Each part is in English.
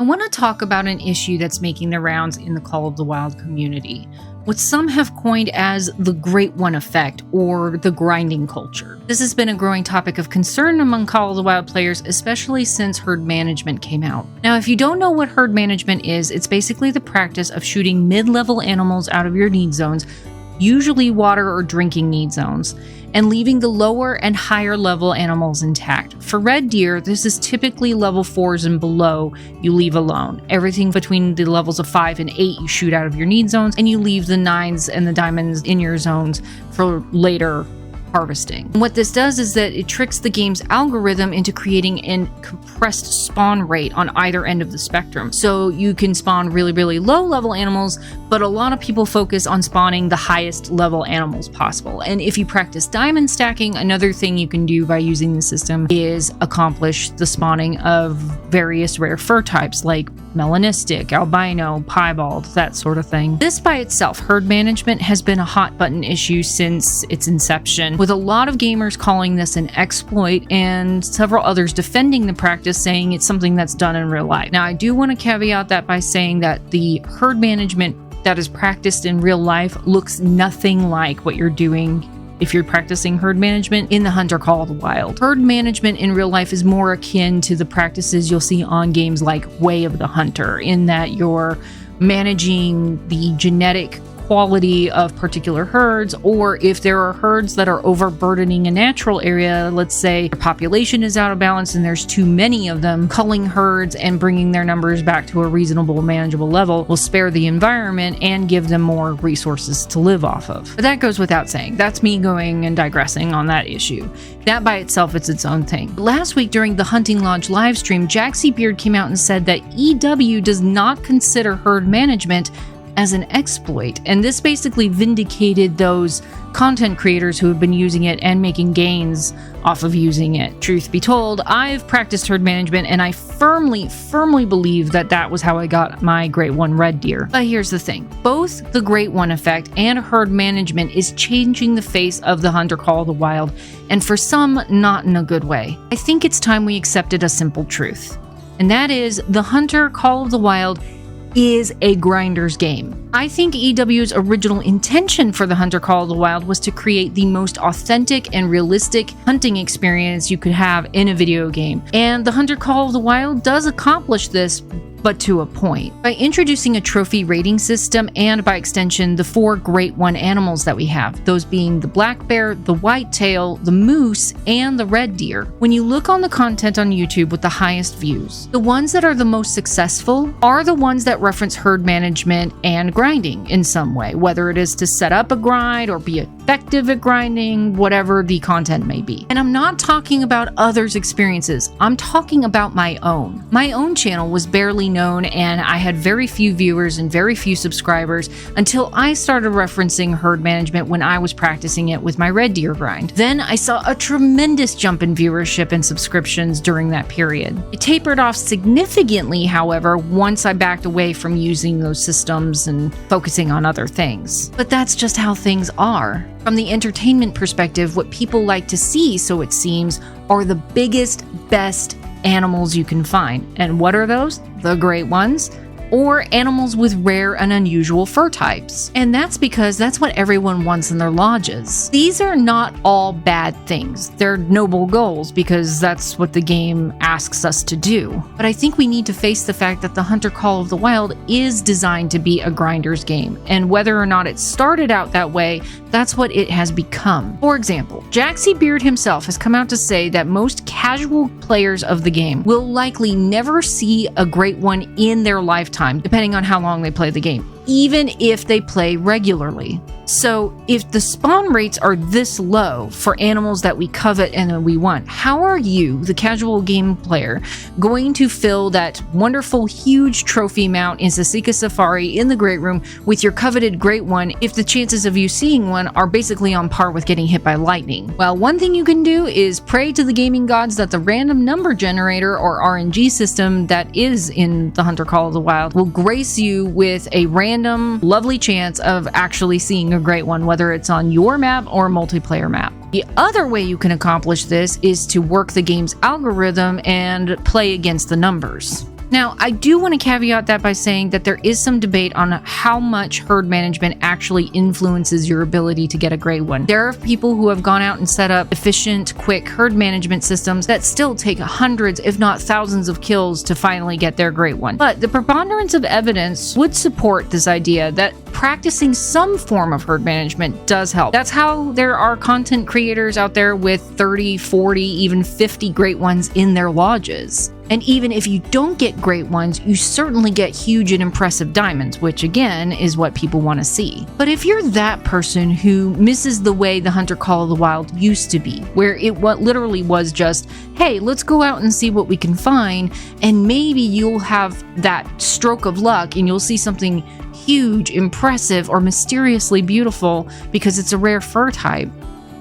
I want to talk about an issue that's making the rounds in the Call of the Wild community, what some have coined as the Great One effect or the grinding culture. This has been a growing topic of concern among Call of the Wild players, especially since herd management came out. Now, if you don't know what herd management is, it's basically the practice of shooting mid-level animals out of your need zones, usually water or drinking need zones, and leaving the lower and higher level animals intact. For red deer, this is typically level 4s and below you leave alone. Everything between the levels of 5 and 8 you shoot out of your need zones, and you leave the 9s and the diamonds in your zones for later harvesting. And what this does is that it tricks the game's algorithm into creating a compressed spawn rate on either end of the spectrum. So you can spawn really, really low level animals, but a lot of people focus on spawning the highest level animals possible. And if you practice diamond stacking, another thing you can do by using the system is accomplish the spawning of various rare fur types like melanistic, albino, piebald, that sort of thing. This by itself, herd management, has been a hot button issue since its inception, with a lot of gamers calling this an exploit and several others defending the practice, saying it's something that's done in real life. Now, I do want to caveat that by saying that the herd management that is practiced in real life looks nothing like what you're doing if you're practicing herd management in the Hunter Call of the Wild. Herd management in real life is more akin to the practices you'll see on games like Way of the Hunter, in that you're managing the genetic quality of particular herds, or if there are herds that are overburdening a natural area, let's say the population is out of balance and there's too many of them, culling herds and bringing their numbers back to a reasonable, manageable level will spare the environment and give them more resources to live off of. But that goes without saying. That's me going and digressing on that issue. That by itself is its own thing. Last week during the Hunting Lodge livestream, Jaxie Beard came out and said that EW does not consider herd management as an exploit, and this basically vindicated those content creators who have been using it and making gains off of using it. Truth be told, I've practiced herd management and I firmly believe that that was how I got my Great One red deer. But here's the thing, both the Great One effect and herd management is changing the face of the Hunter Call of the Wild, and for some, not in a good way. I think it's time we accepted a simple truth, and that is the Hunter Call of the Wild is a grinder's game. I think EW's original intention for the Hunter Call of the Wild was to create the most authentic and realistic hunting experience you could have in a video game. And the Hunter Call of the Wild does accomplish this, but to a point. By introducing a trophy rating system and by extension the 4 Great One animals that we have, those being the black bear, the whitetail, the moose, and the red deer. When you look on the content on YouTube with the highest views, the ones that are the most successful are the ones that reference herd management and grinding in some way, whether it is to set up a grind or be effective at grinding, whatever the content may be. And I'm not talking about others' experiences, I'm talking about my own. My own channel was barely known and I had very few viewers and very few subscribers until I started referencing herd management when I was practicing it with my red deer grind. Then I saw a tremendous jump in viewership and subscriptions during that period. It tapered off significantly, however, once I backed away from using those systems and focusing on other things. But that's just how things are. From the entertainment perspective, what people like to see, so it seems, are the biggest, best animals you can find. And what are those? The Great Ones, or animals with rare and unusual fur types. And that's because that's what everyone wants in their lodges. These are not all bad things. They're noble goals because that's what the game asks us to do. But I think we need to face the fact that the Hunter Call of the Wild is designed to be a grinder's game, and whether or not it started out that way, that's what it has become. For example, Jaxie Beard himself has come out to say that most casual players of the game will likely never see a Great One in their lifetime, depending on how long they play the game, even if they play regularly. So if the spawn rates are this low for animals that we covet and that we want, how are you, the casual game player, going to fill that wonderful huge trophy mount in Sasika Safari in the Great Room with your coveted Great One if the chances of you seeing one are basically on par with getting hit by lightning? Well, one thing you can do is pray to the gaming gods that the random number generator or RNG system that is in the Hunter Call of the Wild will grace you with a random lovely chance of actually seeing a Great One, whether it's on your map or multiplayer map. The other way you can accomplish this is to work the game's algorithm and play against the numbers. Now, I do want to caveat that by saying that there is some debate on how much herd management actually influences your ability to get a great one. There are people who have gone out and set up efficient, quick herd management systems that still take hundreds, if not thousands of kills to finally get their great one. But the preponderance of evidence would support this idea that practicing some form of herd management does help. That's how there are content creators out there with 30, 40, even 50 great ones in their lodges. And even if you don't get great ones, you certainly get huge and impressive diamonds, which again is what people want to see. But if you're that person who misses the way the Hunter Call of the Wild used to be, where it literally was just, hey, let's go out and see what we can find, and maybe you'll have that stroke of luck and you'll see something huge, impressive, or mysteriously beautiful because it's a rare fur type.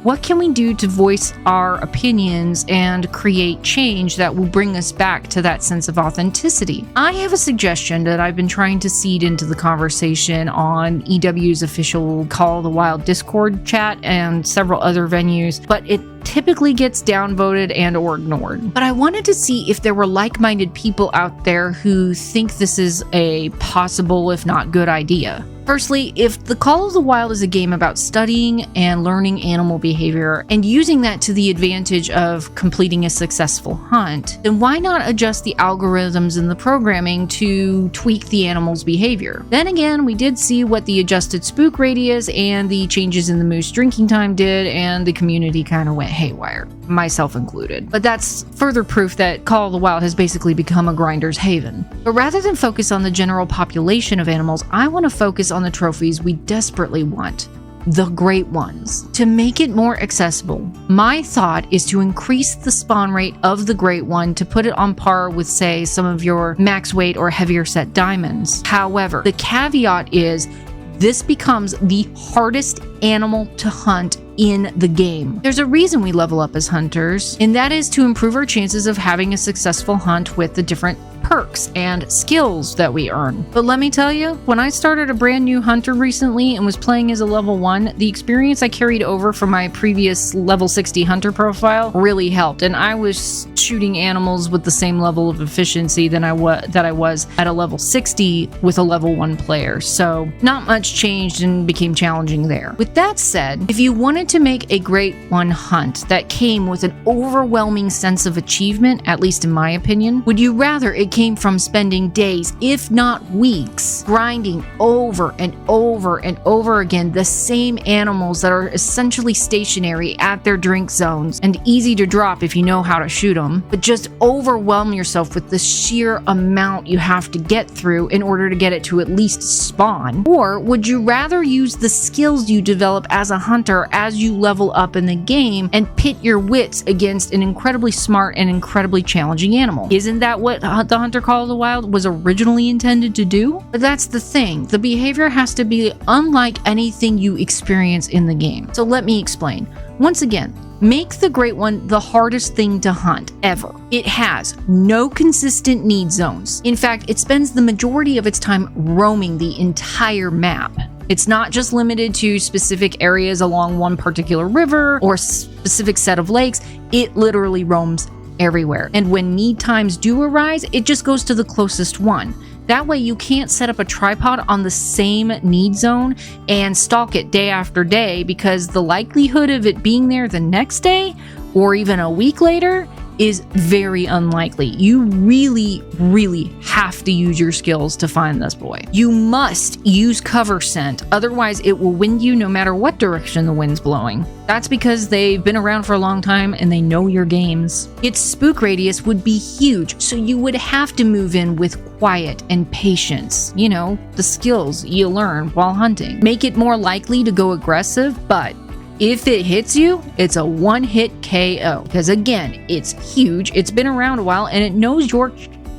What can we do to voice our opinions and create change that will bring us back to that sense of authenticity? I have a suggestion that I've been trying to seed into the conversation on EW's official Call of the Wild Discord chat and several other venues, but it typically gets downvoted and or ignored. But I wanted to see if there were like-minded people out there who think this is a possible, if not good idea. Firstly, if the Call of the Wild is a game about studying and learning animal behavior and using that to the advantage of completing a successful hunt, then why not adjust the algorithms in the programming to tweak the animal's behavior? Then again, we did see what the adjusted spook radius and the changes in the moose drinking time did, and the community kind of went haywire, myself included. But that's further proof that Call of the Wild has basically become a grinder's haven. But rather than focus on the general population of animals, I want to focus on the trophies we desperately want, the great ones. To make it more accessible, my thought is to increase the spawn rate of the great one to put it on par with, say, some of your max weight or heavier set diamonds. However, the caveat is this becomes the hardest animal to hunt in the game. There's a reason we level up as hunters, and that is to improve our chances of having a successful hunt with the different perks and skills that we earn. But let me tell you, when I started a brand new hunter recently and was playing as a level 1, the experience I carried over from my previous level 60 hunter profile really helped, and I was shooting animals with the same level of efficiency that I was at a level 60 with a level 1 player. So not much changed and became challenging there. With that said, if you wanted to make a great one hunt that came with an overwhelming sense of achievement, at least in my opinion, would you rather it came from spending days, if not weeks, grinding over and over and over again the same animals that are essentially stationary at their drink zones and easy to drop if you know how to shoot them, but just overwhelm yourself with the sheer amount you have to get through in order to get it to at least spawn? Or would you rather use the skills you develop as a hunter as you level up in the game and pit your wits against an incredibly smart and incredibly challenging animal? Isn't that what the Hunter Call of the Wild was originally intended to do? But that's the thing. The behavior has to be unlike anything you experience in the game. So let me explain. Once again, make the Great One the hardest thing to hunt ever. It has no consistent need zones. In fact, it spends the majority of its time roaming the entire map. It's not just limited to specific areas along one particular river or specific set of lakes. It literally roams everywhere. And when need times do arise, it just goes to the closest one. That way you can't set up a tripod on the same need zone and stalk it day after day, because the likelihood of it being there the next day or even a week later is very unlikely. You really, really have to use your skills to find this boy. You must use cover scent, otherwise it will wind you no matter what direction the wind's blowing. That's because they've been around for a long time and they know your games. Its spook radius would be huge, so you would have to move in with quiet and patience. You know, the skills you learn while hunting. Make it more likely to go aggressive, but if it hits you, it's a one-hit KO. Because again, it's huge, it's been around a while, and it knows your...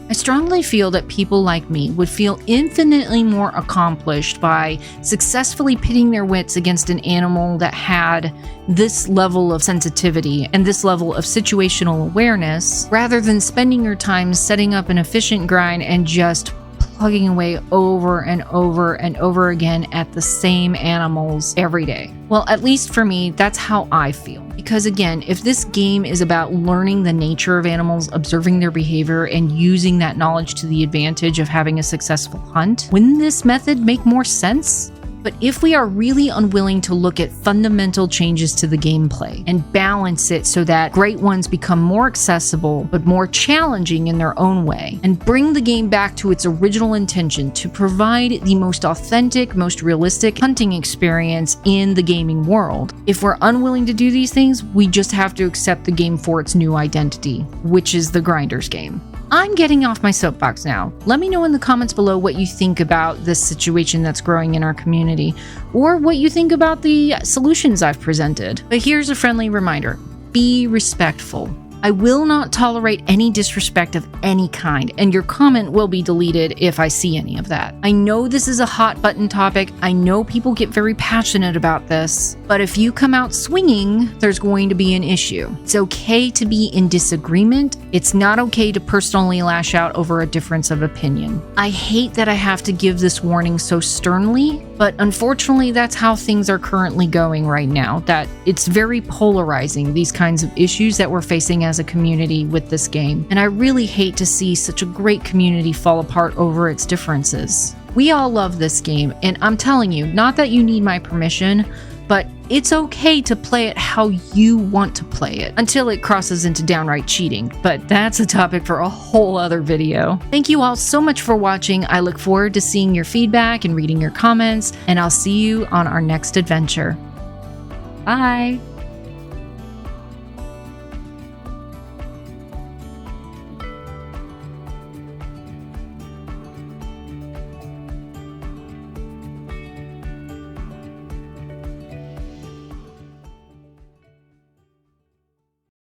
I strongly feel that people like me would feel infinitely more accomplished by successfully pitting their wits against an animal that had this level of sensitivity and this level of situational awareness, rather than spending your time setting up an efficient grind and just plugging away over and over and over again at the same animals every day. Well, at least for me, that's how I feel. Because again, if this game is about learning the nature of animals, observing their behavior, and using that knowledge to the advantage of having a successful hunt, wouldn't this method make more sense? But if we are really unwilling to look at fundamental changes to the gameplay and balance it so that great ones become more accessible but more challenging in their own way, and bring the game back to its original intention to provide the most authentic, most realistic hunting experience in the gaming world, if we're unwilling to do these things, we just have to accept the game for its new identity, which is the Grinders game. I'm getting off my soapbox now. Let me know in the comments below what you think about this situation that's growing in our community, or what you think about the solutions I've presented. But here's a friendly reminder: be respectful. I will not tolerate any disrespect of any kind, and your comment will be deleted if I see any of that. I know this is a hot button topic. I know people get very passionate about this, but if you come out swinging, there's going to be an issue. It's okay to be in disagreement. It's not okay to personally lash out over a difference of opinion. I hate that I have to give this warning so sternly, but unfortunately that's how things are currently going right now, that it's very polarizing, these kinds of issues that we're facing as a community with this game. And I really hate to see such a great community fall apart over its differences. We all love this game, and I'm telling you, not that you need my permission, but it's okay to play it how you want to play it, until it crosses into downright cheating. But that's a topic for a whole other video. Thank you all so much for watching. I look forward to seeing your feedback and reading your comments, and I'll see you on our next adventure. Bye!